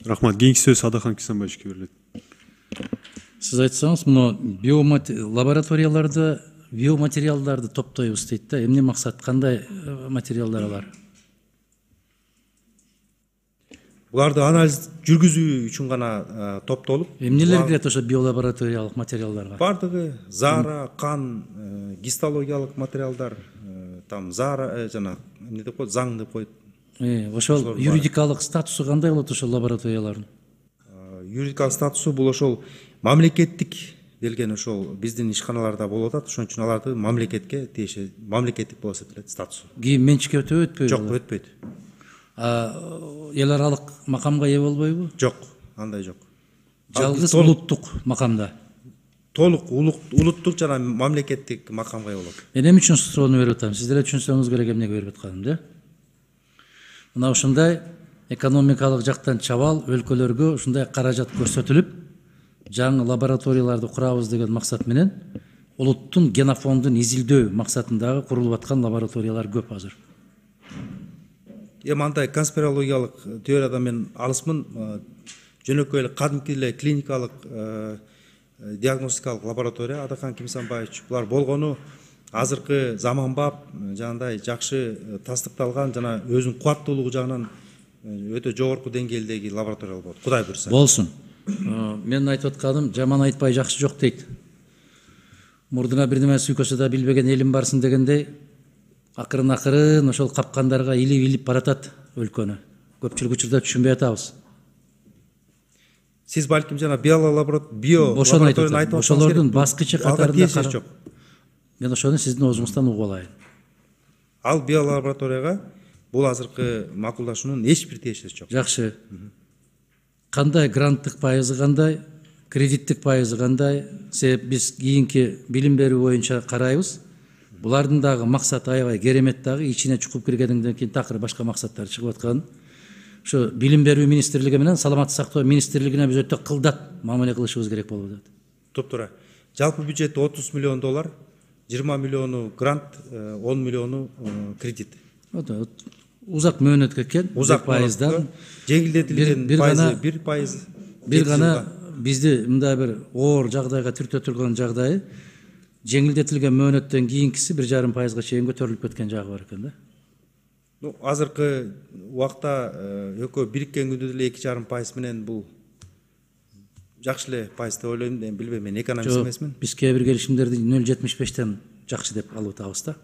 Рахмат. Кийинки сөз Адахан Кисанбаевичке берилет. Сиз айтсаңыз, мына лабораторияларда биоматериалдарды топтойбуз дейт да. Эмне максат, кандай материалдар бар? Буларды анализ жүргүзүү үчүн гана топтолуп. Эмнелер кирет ошо биолабораториялык материалдарга? Бардыгы заара, кан, гистологиялык материалдар, там заара жана эмне деп коет, заң деп коет. Ошол юридикалык статусу кандай болот ошол лабораториялардын? Юридикалык статусу бул ошол мамлекеттик делген, ошол биздин ишканаларда болуп атат. Ошон үчүн аларды мамлекетке тиешеси, мамлекеттик болуп эсептелет статусу. Кийин менчикке өтпөйбү? Жок, өтпөйт. Эл аралык макамга ээ болбойбу? Жок, андай жок. Жалгыз улуттук макамда. Толук улуттук жана мамлекеттик макамга ээ болот. Мен эмне үчүн суроону берип атам? Сиздер түшүнсөңүз керек эмнеге берип атканым да. Мына ушундай экономикалык жактан чабал өлкөлөргө ушундай каражат көрсөтүлүп, жаңы лабораторияларды курабыз деген максат менен улуттун генофондун изилдөө максатындагы курулуп аткан лабораториялар көп азыр. Эми андай конспирологиялык теориядан мен алысмын. Жөнөкөй эле кадимки эле клиникалык диагностикалык лаборатория Адахан Кимсанбаевич булар болгону азыркы заманбап, жандай жакшы тастыкталган жана өзүнүн кубаттуулугу жагынан өтө жогорку деңгээлдеги лаборатория болот. Кудай буйрса. Болсун. Мен айтып атканым, жаман айтпай жакшы жок дейт. Мурдуна бир неме сүйкөсө да билбеген элим барсын дегендей, акырын ошол капкандарга илип баратат өлкөнү. Көпчүлүк учурда түшүнбөй атабыз. Сиз балким жана биолабораторияны айтып атсаңыз, ошолордун баскычы катарында жок. Мен ошону сиздин оозуңуздан угуп алайын. Ал биолабораторияга бул азыркы макулдашуунун эч бир тиешеси жок. Жакшы. Кандай гранттык пайызы кандай, кредиттик пайызы кандай? Себеп биз кийинки билим берүү боюнча карайбыз. Булардын дагы максаты аябай керемет дагы, ичине чукуп киргенден кийин такыр башка максаттар чыгып аткан. Ошо билим берүү министрлиги менен саламаттык сактоо министрлигине биз өтө кылдат мамиле кылышыбыз керек болуп атат. Топтора. Жалпы бюджети $30 миллион, 20 миллиону грант, 10 миллиону кредит. Узак мөөнөт кеткен, узак пайыздан жеңилдетилген пайызы 1%. Бир гана бизди мындай бир оор жагдайга түртөтүлгөн жагдайы жеңилдетилген мөөнөттөн кийинкиси 1,5%га чейин көтөрүлүп кеткен жагы бар экен да. Азыркы убакта экөө бириккен күндө деле 2,5% менен бул жакшы эле пайыз деп ойлойм. Мен билбейм, мен экономист эмесмин. Биз кээ бир келишимдерди 0,75тен жакшы деп алып атабыз да.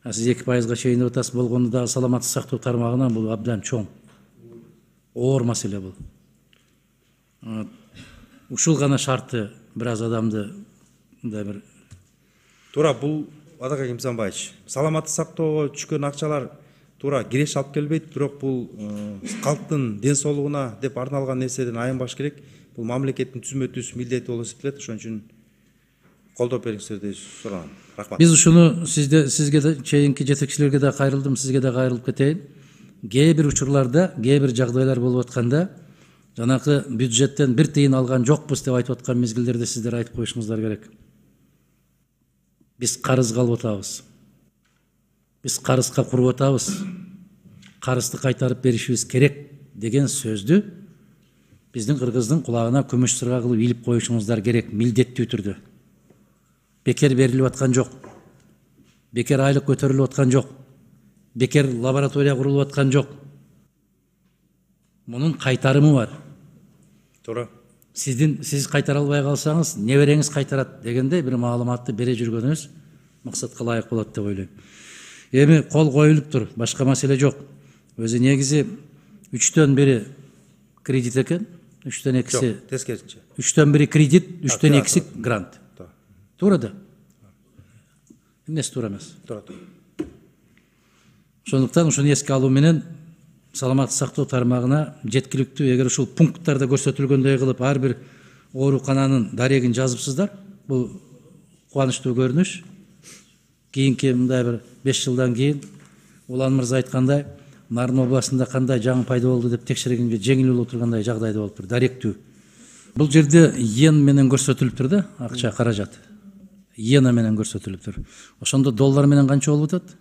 Сиз 2%га чейин деп атасыз, болгону дагы саламаттык сактоо тармагынан бул абдан чоң. Оор маселе бул. Ушул гана шарты бир аз адамды мындай бир туура бул Адахан Кимсанбаевич саламаттык сактоого түшкөн акчалар туура киреш алып келбейт, бирок бул калктын ден соолугуна деп арналган нерседен аянбаш керек. Бул мамлекеттин түзмө түз милдети болуп эсептелет. Ошон үчүн колдоп бериңиздер деп суранам. Рахмат. Биз ушуну сизге да чейинки жетекчилерге да кайрылдым, сизге да кайрылып кетейин. Кээ бир учурларда, кээ бир жагдайлар болуп атканда, жанакы бюджеттен бир тыйын алган жокпуз деп айтып аткан мезгилдерде сиздер айтып коюшуңуздар керек. Биз карызга алып атабыз. Биз карызга куруп атабыз. Карызды кайтарып беришибиз керек деген сөздү биздин кыргыздын кулагына күмүш сырга кылып илип коюшуңуздар керек, милдеттүү түрдө. Бекер берилип аткан жок. Бекер айлык көтөрүлүп аткан жок. Бекер лаборатория курулуп аткан жок. Мунун кайтарымы бар. Туура. Сиз кайтара албай калсаңыз, небереңиз кайтарат дегендей бир маалыматты бере жүргөнүңүз максатка ылайык болот деп ойлойм. Эми кол коюлуптур, башка маселе жок. Өзү негизи 3төн бири кредит экен, 3төн 2си тескерисинче. 3төн бири кредит, 3төн 2си грант. Туура да. Эмнеси туура эмес? Туура. Ошондуктан ушуну эске алуу менен саламаттык сактоо тармагына жеткиликтүү, эгер ушул пункттарда көрсөтүлгөндөй кылып ар бир оорукананын дарегин жазыпсыздар, бул кубанычтуу көрүнүш. Кийинки мындай бир 5 жылдан кийин Улан мырза айткандай, Нарын областында кандай жаңы пайда болду деп текшергенге жеңил болуп тургандай жагдайда болуптур, даректүү. Бул жерде йен менен көрсөтүлүптүр да, акча, каражат. Йена менен көрсөтүлүптүр. Ошондо доллар менен канча болуп атат?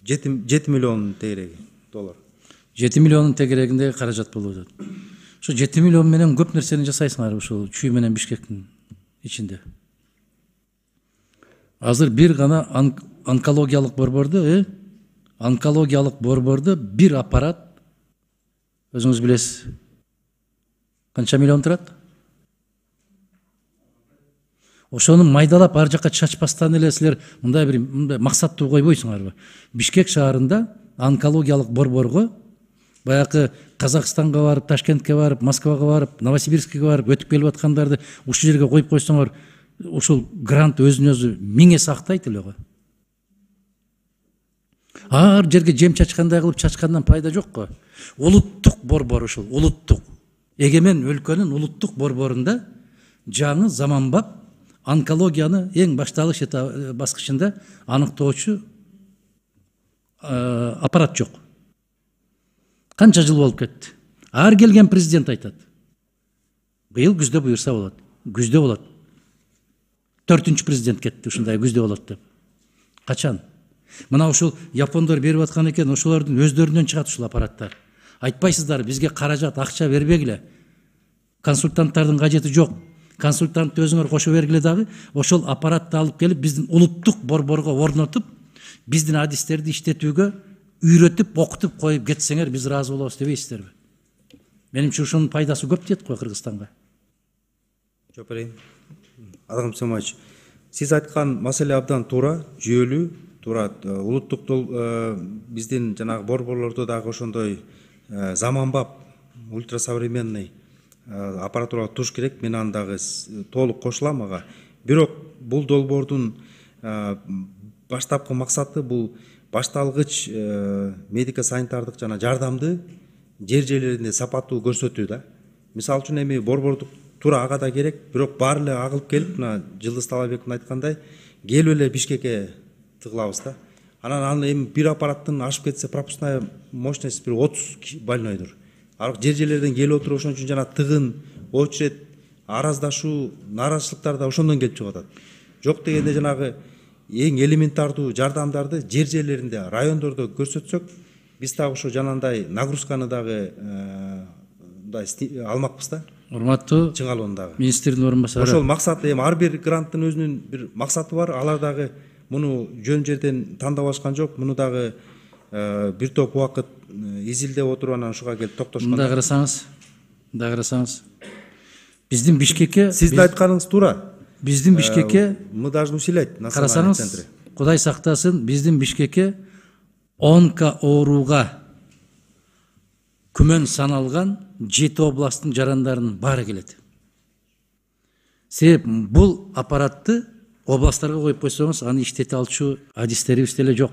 7 миллион тегереги доллар. 7 миллионун тегерегинде каражат болуп атат. Ошо 7 миллион менен көп нерсени жасайсыңар ушул Чүй менен Бишкектин ичинде. Азыр бир гана онкологиялык борборду бир аппарат, өзүңүз билесиз, канча миллион турат? Ошону майдалап ар жакка чачпастан эле силер мындай максаттуу койбойсуңарбы? Бишкек шаарында онкологиялык борборго баягы Казакстанга барып, Ташкентке барып, Москвага барып, Новосибирскке барып өтүп келип аткандарды ушул жерге коюп койсоңор, ушул грант өзүн өзү 1000 эсе актайт эле го. Ар жерге жем чачкандай кылып чачкандан пайда жок го. Улуттук борбор, ушул улуттук эгемен өлкөнүн улуттук борборунда жаңы заманбап онкологияны эң башталыш баскычында аныктоочу аппарат жок. Канча жыл болуп кетти. Ар келген президент айтат: быйыл күздө буюрса болот, күздө болот. 4-үнчү президент кетти ушундай күздө болот деп. Качан? Мына ушул япондор берип аткан экен, ошолордун өздөрүнөн чыгат ушул аппараттар. Айтпайсыздар, бизге каражат, акча бербегиле. Консультанттардын кажети жок. Консультантты өзүңөр кошо бергиле дагы, ошол аппаратты алып келип биздин улуттук борборго орнотуп, биздин адистерди иштетүүгө үйрөтүп, окутуп коюп кетсеңер, биз ыраазы болобуз дебейсиздерби? Менимче ушунун пайдасы көп тиет го Кыргызстанга. Жооп берейин. Адагым Самаевич, сиз айткан маселе абдан туура, жүйөлүү, туура. Улуттук биздин жанагы борборлордо дагы ошондой заманбап, ультрасовременный аппаратура туруш керек. Мен аны дагы толук кошулам ага. Бирок бул долбоордун баштапкы максаты бул башталгыч медико санитардык жана жардамды жер жерлеринде сапаттуу көрсөтүү да. Мисалы үчүн эми борбордук туура ага да керек, бирок баары эле агылып келип, мына Жылдыз Талабековдун айткандай, келип эле Бишкекке тыгылабыз да. Анан эми бир аппараттын ашып кетсе пропускная мощность бир 30 больнойдур. Арак жер жерлерден келип отуруп, ошон үчүн жана тыгын, очередь, араздашуу, нааразычылыктар да ошондон келип чыгып атат. Жок дегенде жанагы эң элементардуу жардамдарды жер жерлеринде, райондордо көрсөтсөк, биз дагы ошо жанагындай нагрузканы дагы алмакпыз да. Урматтуу чыңалууну дагы. Министрдин орун басары. Ошол максат, эми ар бир гранттын өзүнүн бир максаты бар. Алар дагы муну жөн жерден тандап алышкан жок. Муну дагы бир топ убакыт изилдеп отуруп анан ушуга келип токтошкон. Мында карасаңыз. Биздин Бишкекке, сиздин айтканыңыз туура. Биздин Бишкекке мы должны усилять национальный центр. Карасаңыз, Кудай сактасын, биздин Бишкекке онко ооруга күмөн саналган 7 областтын жарандарынын баары келет. Себеп бул аппаратты областтарга коюп койсоңуз, аны иштете алчу адистерибиз деле жок.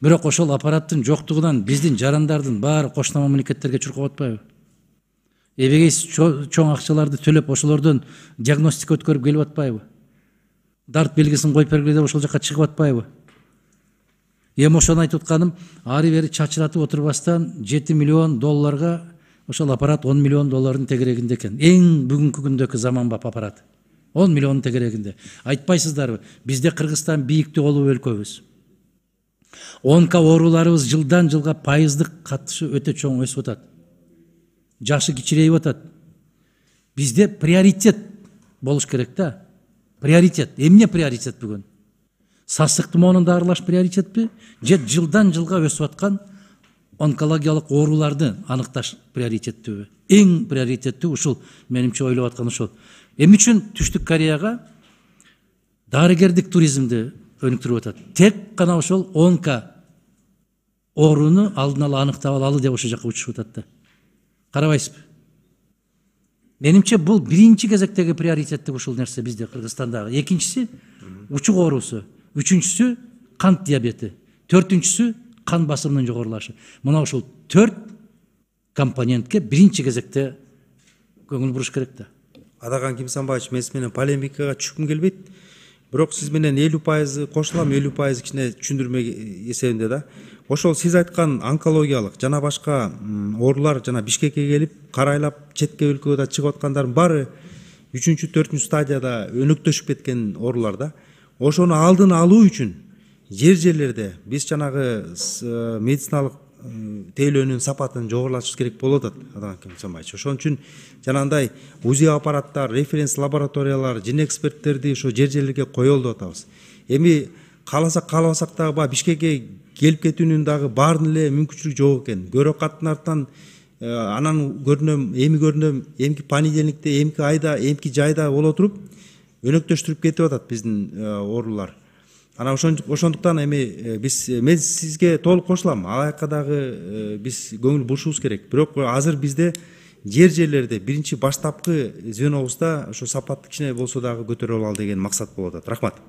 Бирок ошол аппараттын жоктугунан биздин жарандардын баары коштама мамлекеттерге чуркап атпайбы? Эбегейсиз чоң акчаларды төлөп ошолордон диагностика өткөрүп келип атпайбы? Дарт белгисин коюп бергиле деп ошол жака чыгып атпайбы? Эми ошону айтып атканым, ары бери чачыратып отурбастан 7 миллион долларга ошол аппарат 10 миллион доллардын тегерегинде экен. Эң бүгүнкү күндөгү заманбап аппарат. 10 миллиондун тегерегинде. Айтпайсыздарбы? Бизде Кыргызстан бийиктүү олуу өлкөбүз. Онко ооруларыбыз жылдан жылга пайыздык катышы өтө чоң өсүп атат. Жашы кичирейип атат. Бизде приоритет болуш керек да. Приоритет. Эмне приоритет бүгүн? Сасык тумоонун дарылаш приоритетпи? Же жылдан жылга өсүп аткан онкологиялык ооруларды аныкташ приоритеттүүбү? Эң приоритеттүү ушул, менимче ойлоп аткан ушул. Эмне үчүн Түштүк Кореяга дарыгердик туризмди өнүктүрүп атат? Тек гана ошол онко ооруну алдын ала аныктап алалы деп ошол жака учушуп атат да. Карабайсызбы? Менимче бул биринчи кезектеги приоритеттик ушул нерсе бизде Кыргызстандагы. Экинчиси учук оорусу, үчүнчүсү кант диабети, төртүнчүсү кан басымынын жогорулашы. Мына ушул 4 компонентке биринчи кезекте көңүл буруш керек да. Адаган Кимсанбаевич, мен менен полемикага түшкүм келбейт. Бирок сиз менен 50% кошулам, 50% кичине түшүндүрмө эсебинде да. Ошол сиз айткан онкологиялык жана башка оорулар жана Бишкекке келип, карайлап, четке өлкөгө да чыгып аткандардын баары 3-4 стадияда өнүктөшүп кеткен оорулар да. Ошону алдын алуу үчүн жер жерлерде биз жанагы медициналык тейлөөнүн сапатын жогорулатышыбыз керек болуп атат Адакан Кимсанбаевич. Ошон үчүн жанагындай УЗИ аппараттар, референс лабораториялар, жин эксперттерди ошо жерлерге коелу деп атабыз. Эми кааласак каалабасак дагы баягы Бишкекке келип кетүүнүн дагы баардын эле мүмкүнчүлүгү жок экен. Бюрократтын артынан анан көрүнөм, эмки понедельникте, эмки айда, эмки жайда боло туруп өнөктөштүрүп кетип атат биздин оорулар. Анан ошондуктан эми мен сизге толук кошулам. Ал жакка дагы биз көңүл бурушубуз керек. Бирок азыр бизде жерлерде биринчи баштапкы звенобузда ошо сапатты кичине болсо дагы көтөрүп алалы деген максат болуп атат. Рахмат.